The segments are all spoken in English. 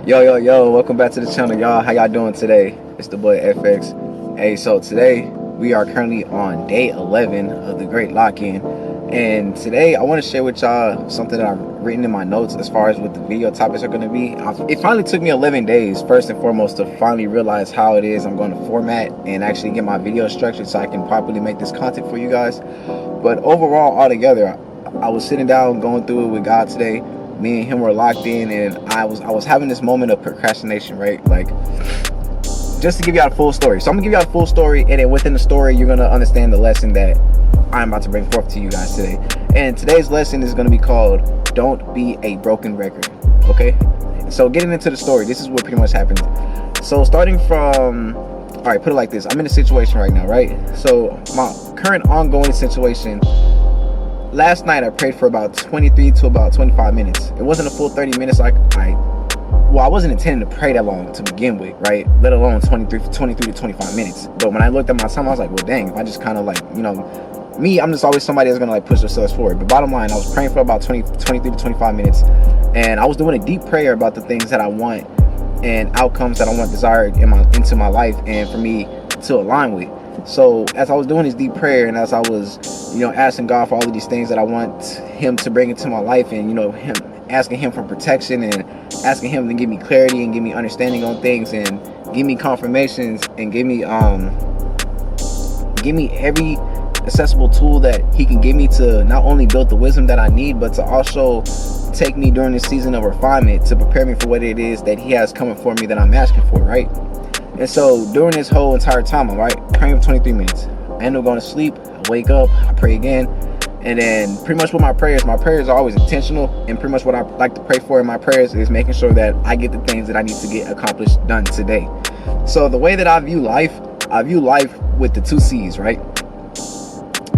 Yo, welcome back to the channel, y'all. How y'all doing today? It's the boy Effex. Hey, so today we are currently on day 11 of the Great Lock-In, and today I want to share with y'all something that I've written in my notes as far as what the video topics are going to be. It finally took me 11 days, first and foremost, to finally realize how it is I'm going to format and actually get my video structured so I can properly make this content for you guys. But overall, altogether, I was sitting down going through it with God today. Me and him were locked in, and I was having this moment of procrastination, right? Like, just to give y'all a full story. So I'm gonna give y'all a full story, and then within the story you're gonna understand the lesson that I'm about to bring forth to you guys today. And today's lesson is gonna be called "Don't Be a Broken Record." Okay, so getting into the story, this is what pretty much happened. So starting from, all right, put it like this: I'm in a situation right now, right? So my current ongoing situation, last night I prayed for about 23 to about 25 minutes. It wasn't a full 30 minutes. I wasn't intending to pray that long to begin with, right? Let alone 23 to 25 minutes. But when I looked at my time, I was like, well, dang, if I just kind of like, you know, me, I'm just always somebody that's gonna like push themselves forward. But bottom line, I was praying for about 23 to 25 minutes, and I was doing a deep prayer about the things that I want and outcomes that I want desired into my life and for me to align with. So as I was doing this deep prayer, and as I was, you know, asking God for all of these things that I want him to bring into my life, and, you know, asking him for protection, and asking him to give me clarity and give me understanding on things, and give me confirmations, and give me every accessible tool that he can give me to not only build the wisdom that I need, but to also take me during this season of refinement to prepare me for what it is that he has coming for me that I'm asking for, right? And so during this whole entire time, I'm praying for 23 minutes. I end up going to sleep. I wake up, I pray again, and then pretty much with my prayers are always intentional, and pretty much what I like to pray for in my prayers is making sure that I get the things that I need to get accomplished done today. So the way that I view life with the two C's, right?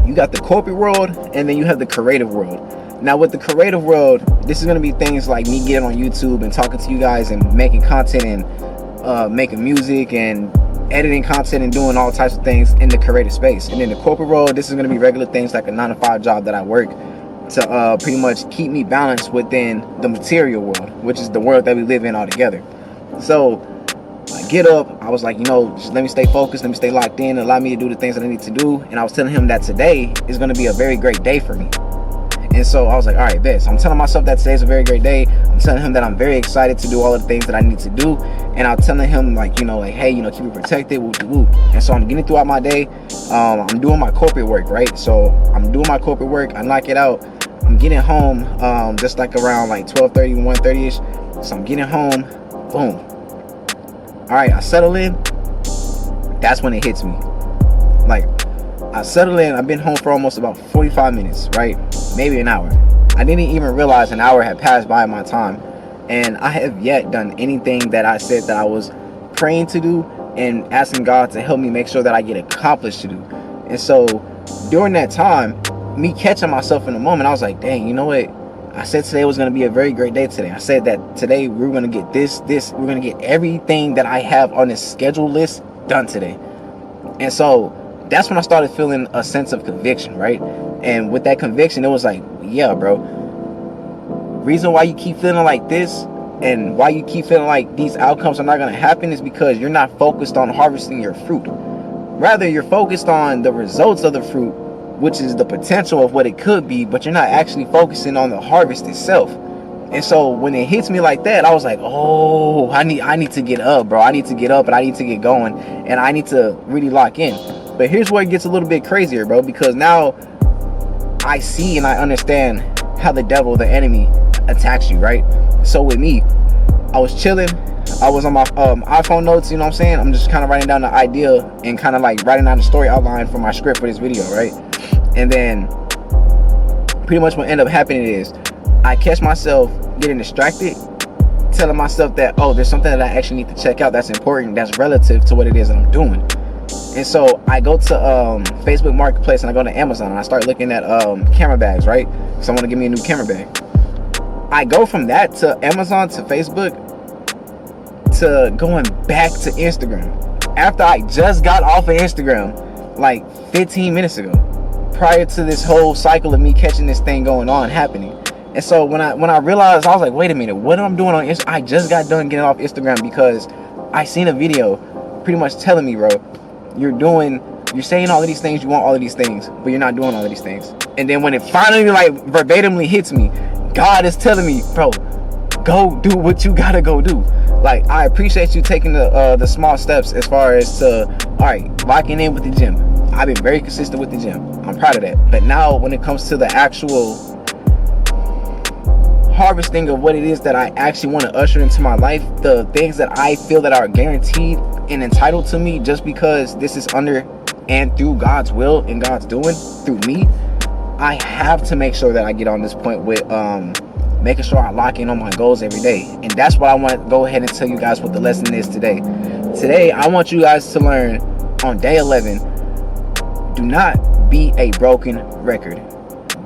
You got the corporate world, and then you have the creative world. Now with the creative world, this is going to be things like me getting on YouTube and talking to you guys and making content and making music and editing content and doing all types of things in the creative space. And in the corporate world, this is going to be regular things like a 9-to-5 job that I work to pretty much keep me balanced within the material world, which is the world that we live in altogether. So I get up, I was like, you know, just let me stay focused, let me stay locked in, allow me to do the things that I need to do. And I was telling him that today is going to be a very great day for me. And so I was like, all right, bet. So I'm telling myself that today's a very great day. I'm telling him that I'm very excited to do all of the things that I need to do. And I'm telling him, like, you know, like, hey, you know, keep me protected, whoop. And so I'm getting throughout my day. I'm doing my corporate work, right? So I'm doing my corporate work. I knock it out. I'm getting home just like around like 12:30, 1:30ish. So I'm getting home. Boom. All right, I settle in. That's when it hits me. Like, I settled in. I've been home for almost about 45 minutes, right? Maybe an hour. I didn't even realize an hour had passed by my time, and I have yet done anything that I said that I was praying to do and asking God to help me make sure that I get accomplished to do. And so during that time, me catching myself in the moment, I was like, dang, you know what? I said today was going to be a very great day today. I said that today we're going to get this, we're going to get everything that I have on this schedule list done today. And so that's when I started feeling a sense of conviction, right? And with that conviction, it was like, yeah, bro, reason why you keep feeling like this and why you keep feeling like these outcomes are not going to happen is because you're not focused on harvesting your fruit. Rather, you're focused on the results of the fruit, which is the potential of what it could be, but you're not actually focusing on the harvest itself. And so when it hits me like that, I was like, oh, I need to get up, bro. I need to get up, and I need to get going, and I need to really lock in. But here's where it gets a little bit crazier, bro, because now I see and I understand how the devil, the enemy, attacks you, right? So with me, I was chilling. I was on my iPhone notes, you know what I'm saying? I'm just kind of writing down the idea and kind of like writing down the story outline for my script for this video, right? And then pretty much what ended up happening is I catch myself getting distracted, telling myself that, oh, there's something that I actually need to check out that's important, that's relative to what it is that I'm doing. And so I go to Facebook Marketplace, and I go to Amazon, and I start looking at camera bags, right? So I want to give me a new camera bag. I go from that to Amazon to Facebook to going back to Instagram after I just got off of Instagram like 15 minutes ago, prior to this whole cycle of me catching this thing going on happening. And so when I realized, I was like, wait a minute, what am I doing on Instagram? I just got done getting off Instagram because I seen a video pretty much telling me, bro, you're saying all of these things, you want all of these things, but you're not doing all of these things. And then when it finally like verbatimly hits me, God is telling me, bro, go do what you gotta go do. Like, I appreciate you taking the small steps as far as to, all right, locking in with the gym. I've been very consistent with the gym. I'm proud of that. But now when it comes to the actual harvesting of what it is that I actually want to usher into my life, the things that I feel that are guaranteed and entitled to me just because this is under and through God's will and God's doing through me, I have to make sure that I get on this point with making sure I lock in on my goals every day. And that's what I want to go ahead and tell you guys what the lesson is today. Today, I want you guys to learn on day 11, do not be a broken record.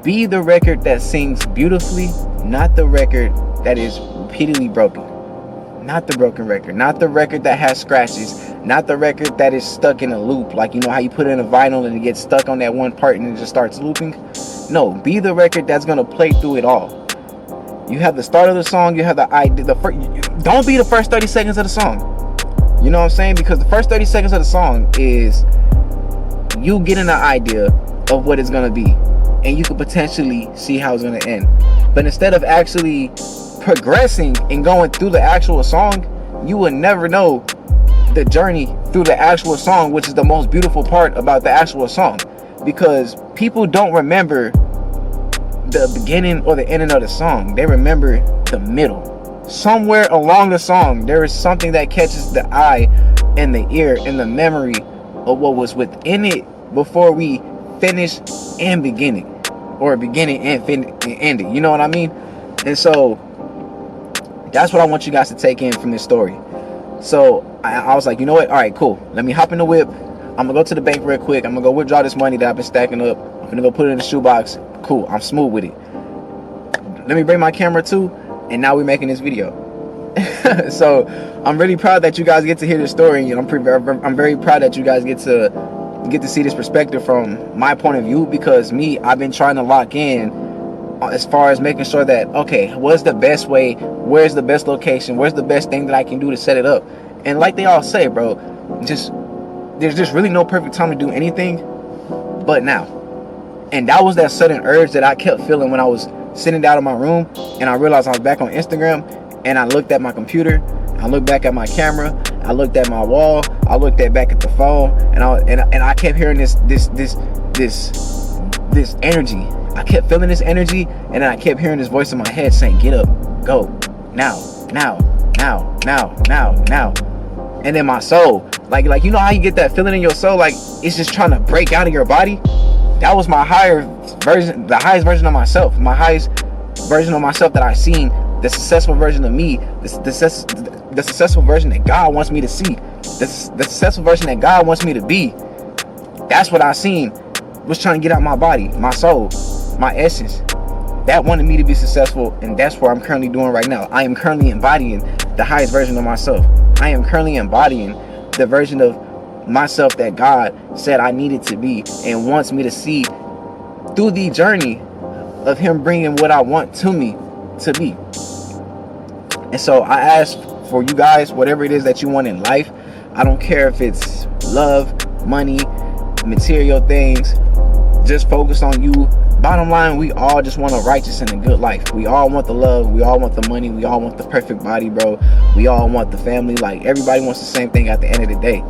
Be the record that sings beautifully, not the record that is repeatedly broken. Not the broken record, not the record that has scratches, not the record that is stuck in a loop. Like, you know how you put it in a vinyl and it gets stuck on that one part and it just starts looping? No, be the record that's going to play through it all. You have the start of the song, you have the idea, don't be the first 30 seconds of the song. You know what I'm saying? Because the first 30 seconds of the song is you getting an idea of what it's going to be. And you could potentially see how it's going to end. But instead of actually progressing and going through the actual song, you will never know the journey through the actual song, which is the most beautiful part about the actual song. Because people don't remember the beginning or the ending of the song. They remember the middle. Somewhere along the song, there is something that catches the eye and the ear and the memory of what was within it before we finish and beginning, or beginning and ending. You know what I mean? And so that's what I want you guys to take in from this story. So I was like, you know what? All right, cool. Let me hop in the whip. I'm gonna go to the bank real quick. I'm gonna go withdraw this money that I've been stacking up. I'm gonna go put it in the shoebox. Cool. I'm smooth with it. Let me bring my camera too. And now we're making this video. So I'm really proud that you guys get to hear this story. You know, I'm very proud that you guys get to see this perspective from my point of view, because I've been trying to lock in as far as making sure that, okay, what's the best way, where's the best location, where's the best thing that I can do to set it up. And like they all say, bro, there's just really no perfect time to do anything but now. And that was that sudden urge that I kept feeling when I was sitting down in my room and I realized I was back on Instagram, and I looked at my computer, I looked back at my camera, I looked at my wall, I looked back at the phone, and I kept hearing this energy. I kept feeling this energy, and then I kept hearing this voice in my head saying, get up, go, now. And then my soul, like you know how you get that feeling in your soul, like it's just trying to break out of your body? That was my highest version of myself, my highest version of myself that I seen, the successful version of me, the successful version that God wants me to see, the successful version that God wants me to be. That's what I seen, was trying to get out my body, my soul, my essence. That wanted me to be successful, and that's what I'm currently doing right now. I am currently embodying the highest version of myself. I am currently embodying the version of myself that God said I needed to be and wants me to see through the journey of Him bringing what I want to me to be. And so I ask for you guys, whatever it is that you want in life, I don't care if it's love, money, material things, just focus on you. Bottom line, we all just want a righteous and a good life. We all want the love, we all want the money, we all want the perfect body, bro. We all want the family. Like, everybody wants the same thing at the end of the day.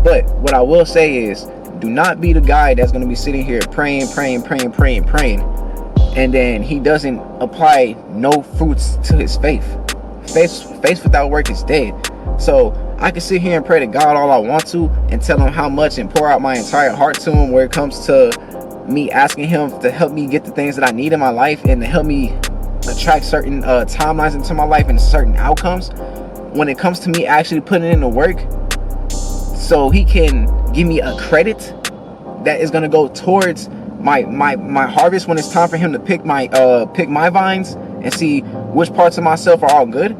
But what I will say is, do not be the guy that's going to be sitting here praying, and then he doesn't apply no fruits to his faith. Faith without work is dead. So I can sit here and pray to God all I want to and tell Him how much and pour out my entire heart to Him where it comes to me asking Him to help me get the things that I need in my life and to help me attract certain timelines into my life and certain outcomes. When it comes to me actually putting in the work so He can give me a credit that is going to go towards my harvest when it's time for Him to pick my vines and see which parts of myself are all good,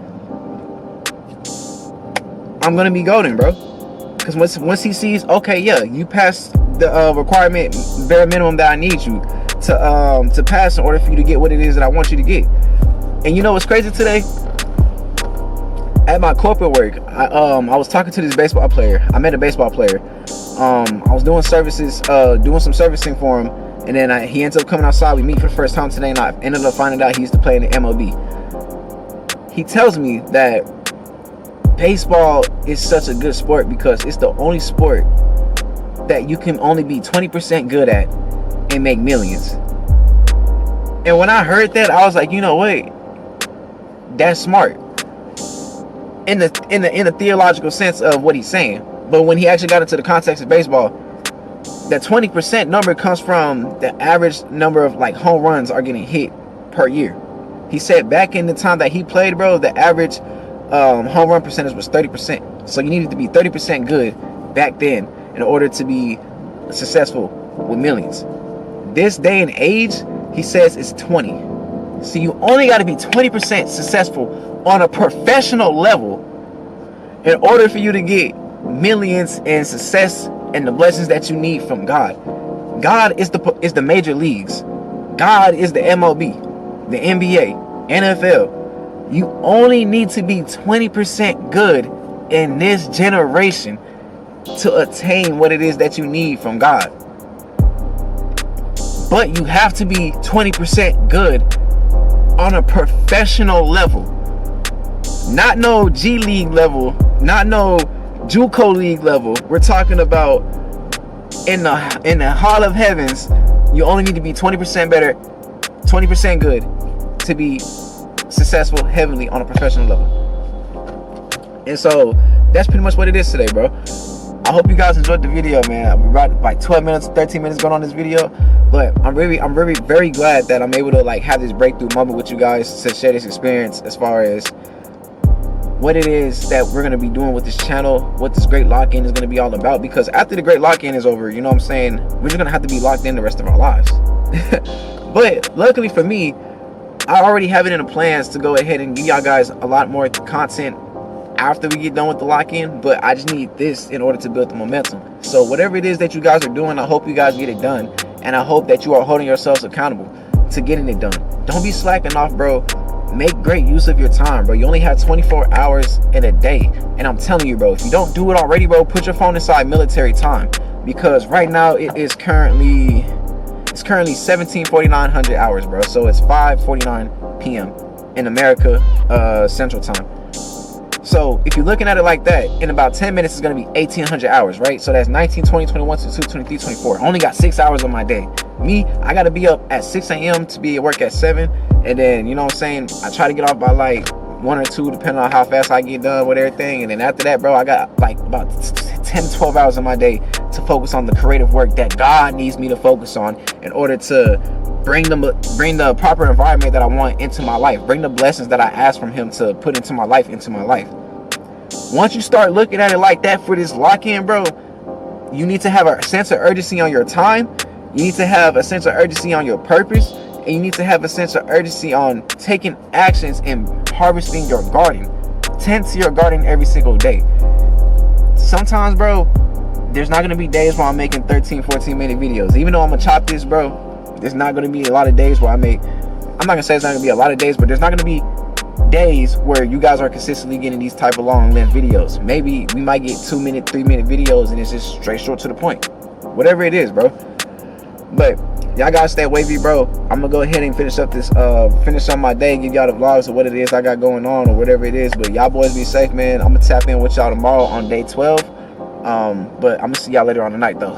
I'm going to be golden, bro. Because once He sees, okay, yeah, you passed the requirement, bare minimum that I need you to pass in order for you to get what it is that I want you to get. And you know what's crazy today? At my corporate work, I was talking to this baseball player. I met a baseball player. I was doing services, doing some servicing for him, and then he ends up coming outside. We meet for the first time today, and I ended up finding out he used to play in the MLB. He tells me that baseball is such a good sport because it's the only sport that you can only be 20% good at and make millions. And when I heard that, I was like, you know what? That's smart. In the theological sense of what he's saying. But when he actually got into the context of baseball, that 20% number comes from the average number of like home runs are getting hit per year. He said back in the time that he played, bro, the average home run percentage was 30%. So you needed to be 30% good back then in order to be successful with millions. This day and age, he says it's 20. So you only got to be 20% successful on a professional level in order for you to get millions and success and the blessings that you need from God. God is the major leagues. God is the MLB, the NBA, NFL. You only need to be 20% good in this generation to attain what it is that you need from God. But you have to be 20% good on a professional level. Not no G League level, not no JUCO League level. We're talking about in the Hall of Heavens. You only need to be 20% better, 20% good to be successful heavenly on a professional level. And so that's pretty much what it is today, bro. I hope you guys enjoyed the video, man. We're about like 12 minutes, 13 minutes going on this video, but I'm very glad that I'm able to like have this breakthrough moment with you guys to share this experience as far as what it is that we're going to be doing with this channel, what this great lock-in is going to be all about. Because after the great lock-in is over, you know what I'm saying, we're just going to have to be locked in the rest of our lives. But luckily for me, I already have it in the plans to go ahead and give y'all guys a lot more content after we get done with the lock-in. But I just need this in order to build the momentum. So whatever it is that you guys are doing, I hope you guys get it done, and I hope that you are holding yourselves accountable to getting it done. Don't be slacking off, bro. Make great use of your time, bro. You only have 24 hours in a day, and I'm telling you, bro, if you don't do it already, bro, put your phone inside military time, because right now it's currently 17:49 hours, bro. So it's 5:49 p.m. in America Central Time. So if you're looking at it like that, in about 10 minutes it's going to be 1800 hours, right? So that's 19, 20, 21, 22, 23, 24. I only got 6 hours on my day. Me, I got to be up at 6 a.m. to be at work at 7. And then, you know what I'm saying, I try to get off by like 1 or 2, depending on how fast I get done with everything. And then after that, bro, I got like about 10 to 12 hours of my day to focus on the creative work that God needs me to focus on in order to bring the proper environment that I want into my life, bring the blessings that I ask from him to put into my life. Once you start looking at it like that for this lock-in, bro, you need to have a sense of urgency on your time. You need to have a sense of urgency on your purpose, and you need to have a sense of urgency on taking actions and harvesting your garden. Tend to your garden every single day. Sometimes, bro, there's not going to be days where I'm making 13, 14-minute videos. Even though I'm going to chop this, bro, there's not going to be a lot of days where I'm not going to say it's not going to be a lot of days, but there's not going to be days where you guys are consistently getting these type of long length videos. Maybe we might get 2-minute, 3-minute videos, and it's just straight short to the point. Whatever it is, bro. But y'all gotta stay wavy, bro. I'm gonna go ahead and finish up my day, give y'all the vlogs of what it is I got going on or whatever it is. But y'all boys be safe, man. I'm gonna tap in with y'all tomorrow on day 12. But I'm gonna see y'all later on tonight though.